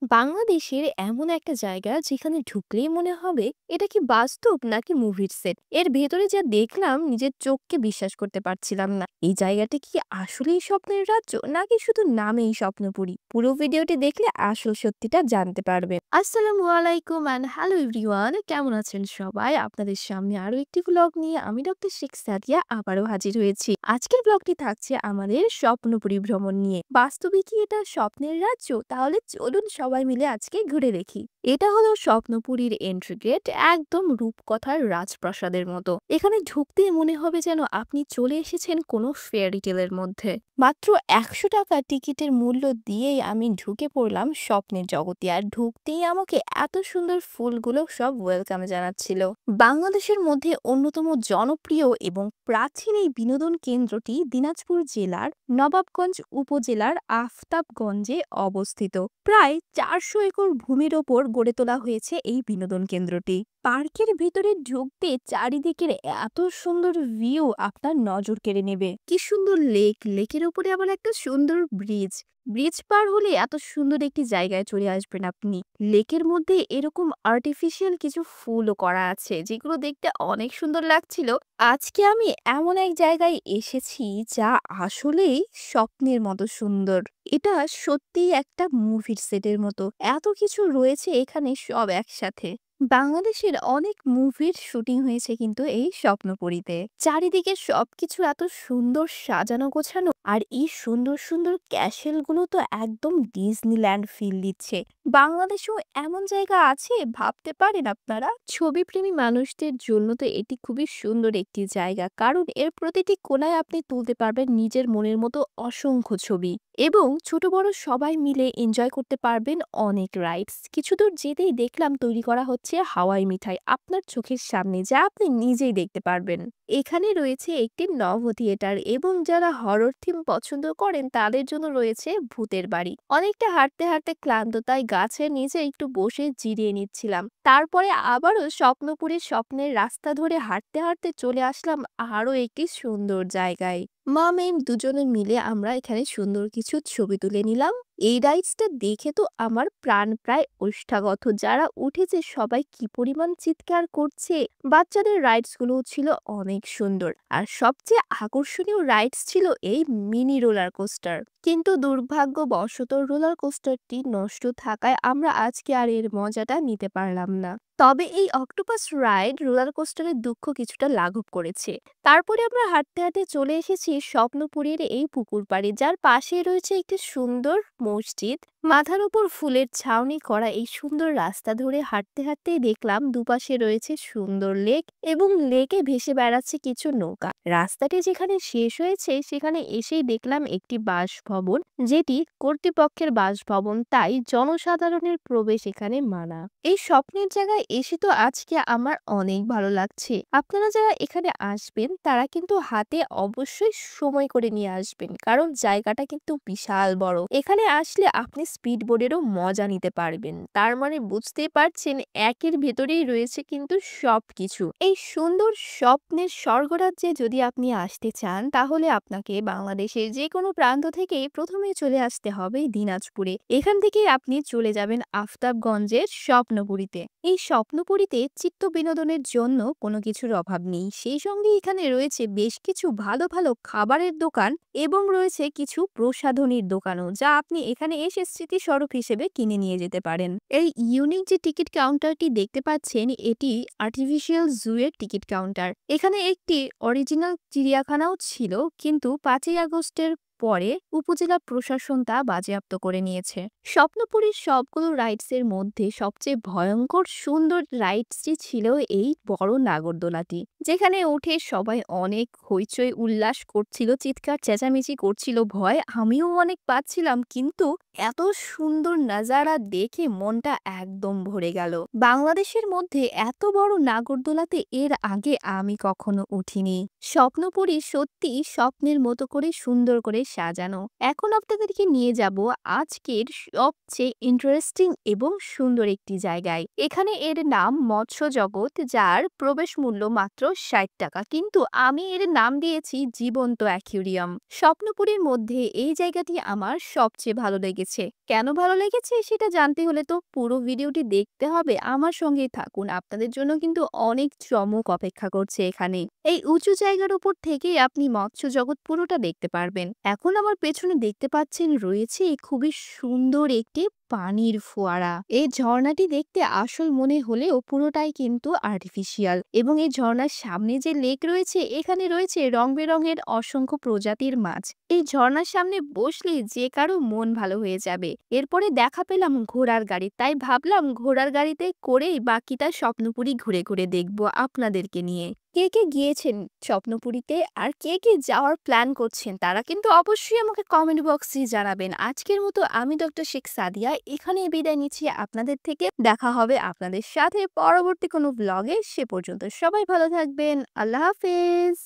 বাংলাদেশের এমন একটা জায়গা যেখানে ঢুকলেই মনে হবে এটা কি বাস্তব নাকি মুভির সেট। এর ভেতরে যা দেখলাম নিজের চোখকে বিশ্বাস করতে পারছিলাম না। এই জায়গাটা কি আসলেই স্বপ্নের রাজ্য নাকি শুধু নামেই স্বপ্নপুরী? পুরো ভিডিওটি দেখলে আসল সত্যিটা জানতে পারবেন। আসসালামু আলাইকুম অ্যান্ড হ্যালো এভরিওয়ান, কেমন আছেন সবাই? আপনাদের সামনে আরো একটি ব্লগ নিয়ে আমি ডক্টর শেখ সাদিয়া আবারও হাজির হয়েছি। আজকের ব্লগটি থাকছে আমাদের স্বপ্নপুরী ভ্রমণ নিয়ে। বাস্তবে কি এটা স্বপ্নের রাজ্য? তাহলে চলুন সবাই মিলে আজকে ঘুরে দেখি। এটা হলো স্বপ্নপুরীর এন্ট্রি গেট, একদম রূপকথার রাজপ্রাসাদের মতো। এখানে ঢুকতে মনে হবে যেন আপনি চলে এসেছেন কোনো ফেয়ারি টেলের মধ্যে। মাত্র ১০০ টাকা টিকিটের মূল্য দিয়েই আমি ঢুকে পড়লাম স্বপ্নের জগতে। আর ঢুকতেই আমাকে এত সুন্দর ফুলগুলো সব ওয়েলকাম জানাচ্ছিল। বাংলাদেশের মধ্যে অন্যতম জনপ্রিয় এবং প্রাচীন এই বিনোদন কেন্দ্রটি দিনাজপুর জেলার নবাবগঞ্জ উপজেলার আফতাবগঞ্জে অবস্থিত। প্রায় ৪০০ একর ভূমির ওপর গড়ে তোলা হয়েছে এই বিনোদন কেন্দ্রটি। পার্কের ভিতরে ঢুকতে চারিদিকের এত সুন্দর ভিউ আপনার নজর কেড়ে নেবে। কি সুন্দর লেক, লেকের উপরে আবার একটা সুন্দর ব্রিজ। ব্রিজ পার হলে এত সুন্দর একটি জায়গায় চলে আসবেন আপনি। লেকের মধ্যে এরকম আর্টিফিশিয়াল কিছু ফুলও করা আছে যেগুলো দেখতে অনেক সুন্দর লাগছিল। আজকে আমি এমন এক জায়গায় এসেছি যা আসলেই স্বপ্নের মতো সুন্দর। এটা সত্যিই একটা মুভির সেটের মতো। এত কিছু রয়েছে এখানে সব একসাথে। বাংলাদেশের অনেক মুভির শুটিং হয়েছে কিন্তু এই স্বপ্নপুরীতে। চারিদিকে সবকিছু এত সুন্দর সাজানো গোছানো, আর এই সুন্দর সুন্দর ক্যাসেল গুলো তো একদম ডিজনিল্যান্ড ফিল দিচ্ছে। বাংলাদেশেও এমন জায়গা আছে ভাবতে পারেন আপনারা? ছবিপ্রেমী মানুষদের জন্য তো এটি খুবই সুন্দর একটি জায়গা, কারণ এর প্রতিটি কোণায় আপনি তুলতে পারবেন নিজের মনের মতো অসংখ্য ছবি। এবং ছোট বড় সবাই মিলে এনজয় করতে পারবেন অনেক রাইডস। কিছু দূর যেতেই দেখলাম তৈরি করা হচ্ছে হাওয়াই মিঠাই আপনার চোখের সামনে, যা আপনি নিজেই দেখতে পারবেন। এখানে রয়েছে একটি নভ থিয়েটার, এবং যারা হরর থিম পছন্দ করেন তাদের জন্য রয়েছে ভূতের বাড়ি। অনেকটা হাঁটতে হাঁটতে ক্লান্ত, তাই গাছের নিচে একটু বসে জিরিয়ে নিচ্ছিলাম। তারপরে আবারও স্বপ্নপুরীর স্বপ্নের রাস্তা ধরে হাঁটতে হাঁটতে চলে আসলাম আরো একটি সুন্দর জায়গায়। মা মেয়ে দুজনে মিলে আমরা এখানে সুন্দর কিছু ছবি তুলে নিলাম। এই রাইডসটা দেখে তো আমার প্রাণ প্রায় ওষ্ঠাগত। যারা উঠেছে সবাই কি পরিমাণ চিৎকার করছে। বাচ্চাদের রাইডস গুলো ছিল অনেক সুন্দর, আর সবচেয়ে আকর্ষণীয় রাইডস ছিল এই মিনি রোলার কোস্টার। কিন্তু দুর্ভাগ্যবশত রোলার কোস্টারটি নষ্ট থাকায় আমরা আজকে আর এর মজাটা নিতে পারলাম না। তবে এই অক্টোপাস রাইড রোলার কোস্টারের দুঃখ কিছুটা লাঘব করেছে। তারপরে আমরা হাঁটতে হাঁটতে চলে এসেছি স্বপ্নপুরীর এই পুকুর পাড়ে, যার পাশে রয়েছে একটি সুন্দর মসজিদ। মাথার উপর ফুলের ছাউনি করা এই সুন্দর রাস্তা ধরে হাঁটতে হাঁটতেই দেখলাম দুপাশে রয়েছে সুন্দর লেক, এবং লেকে ভেসে বেড়াচ্ছে কিছু নৌকা। রাস্তাটি যেখানে শেষ হয়েছে সেখানে এসেই দেখলাম একটি বাসভবন, যেটি কর্তৃপক্ষের বাসভবন, তাই জনসাধারণের প্রবেশ এখানে মানা। এই স্বপ্নের জায়গায় এসে তো আজকে আমার অনেক ভালো লাগছে। আপনারা যারা এখানে আসবেন তারা কিন্তু হাতে অবশ্যই সময় করে নিয়ে আসবেন, কারণ জায়গাটা কিন্তু বিশাল বড়। এখানে আসলে আপনি স্পিড বোর্ডেরও মজা নিতে পারবেন। তার মানে বুঝতেই পারছেন একের ভেতরেই রয়েছে কিন্তু সবকিছু। এই সুন্দর স্বপ্নের স্বর্গরাজ্যে যদি আপনি আসতে চান তাহলে আপনাকে বাংলাদেশের যে কোনো প্রান্ত থেকেই প্রথমে চলে আসতে হবে দিনাজপুরে। এখান থেকে আপনি চলে যাবেন আফতাবগঞ্জের স্বপ্নপুরীতে। এই স্বপ্নপুরীতে চিত্ত বিনোদনের জন্য কোনো কিছুর অভাব নেই। সেই সঙ্গে এখানে রয়েছে বেশ কিছু ভালো ভালো খাবারের দোকান, এবং রয়েছে কিছু প্রসাধনীর দোকানও, যা আপনি এখানে এসে স্মৃতিস্বরূপ হিসেবে কিনে নিয়ে যেতে পারেন। এই ইউনিক যে টিকিট কাউন্টারটি দেখতে পাচ্ছেন, এটি আর্টিফিশিয়াল জু এর টিকিট কাউন্টার। এখানে একটি অরিজিনাল চিড়িয়াখানাও ছিল, কিন্তু ৫ই আগস্টের পরে উপজেলা প্রশাসন তা বাজেয়াপ্ত করে নিয়েছে। স্বপ্নপুরীর সবগুলো রাইডসের মধ্যে সবচেয়ে ভয়ঙ্কর সুন্দর রাইডসটি ছিল এই বড় নাগরদোলাটি, যেখানে উঠে সবাই অনেক হইচই উল্লাস করছিল, চিৎকার চেঁচামেচি করছিল। ভয় আমিও অনেক পাচ্ছিলাম, কিন্তু এত সুন্দর নাজারা দেখে মনটা একদম ভরে গেল। বাংলাদেশের মধ্যে এত বড় নাগরদোলাতে এর আগে আমি কখনো উঠিনি। স্বপ্নপুরী সত্যি স্বপ্নের মতো করে সুন্দর করে সাজানো। এখন আপনাদেরকে নিয়ে যাব আজকের সবচেয়ে ইন্টারেস্টিং এবং সুন্দর একটি জায়গায়। এখানে এর নাম মৎস্য জগৎ, যার প্রবেশ মূল্য মাত্র ৬০ টাকা, কিন্তু আমি এর নাম দিয়েছি জীবন্ত অ্যাকুরিয়াম। স্বপ্নপুরীর মধ্যে এই জায়গাটি আমার সবচেয়ে ভালো লেগেছে। কেন ভালো লেগেছে সেটা জানতে হলে তো পুরো ভিডিওটি দেখতে হবে, আমার সঙ্গেই থাকুন। আপনাদের জন্য কিন্তু অনেক চমক অপেক্ষা করছে এখানে। এই উঁচু জায়গার উপর থেকেই আপনি মৎস্য জগৎ পুরোটা দেখতে পারবেন। এখন আমার পেছনে দেখতে পাচ্ছেন রয়েছে খুবই সুন্দর একটি পানির ফোয়ারা। এই ঝর্ণাটি দেখতে আসল মনে হলেও পুরোটাই কিন্তু আর্টিফিশিয়াল, এবং এই ঝর্ণার সামনে যে লেক রয়েছে, এখানে রয়েছে রং বেরঙের অসংখ্য প্রজাতির মাছ। এই ঝর্ণার সামনে বসলে যে কারো মন ভালো হয়ে যাবে। এরপরে দেখা পেলাম ঘোড়ার গাড়ি, তাই ভাবলাম ঘোড়ার গাড়িতে করেই বাকিটা স্বপ্নপুরী ঘুরে ঘুরে দেখবো আপনাদেরকে নিয়ে। কে কে গিয়েছেন স্বপ্নপুরীতে আর কে কে যাওয়ার প্ল্যান করছেন, তারা কিন্তু অবশ্যই আমাকে কমেন্ট বক্সে জানাবেন। আজকের মতো আমি ডক্টর শেখ সাদিয়া এখানে বিদায় নিচ্ছি আপনাদের থেকে। দেখা হবে আপনাদের সাথে পরবর্তী কোনো ব্লগে। সে পর্যন্ত সবাই ভালো থাকবেন। আল্লাহ হাফেজ।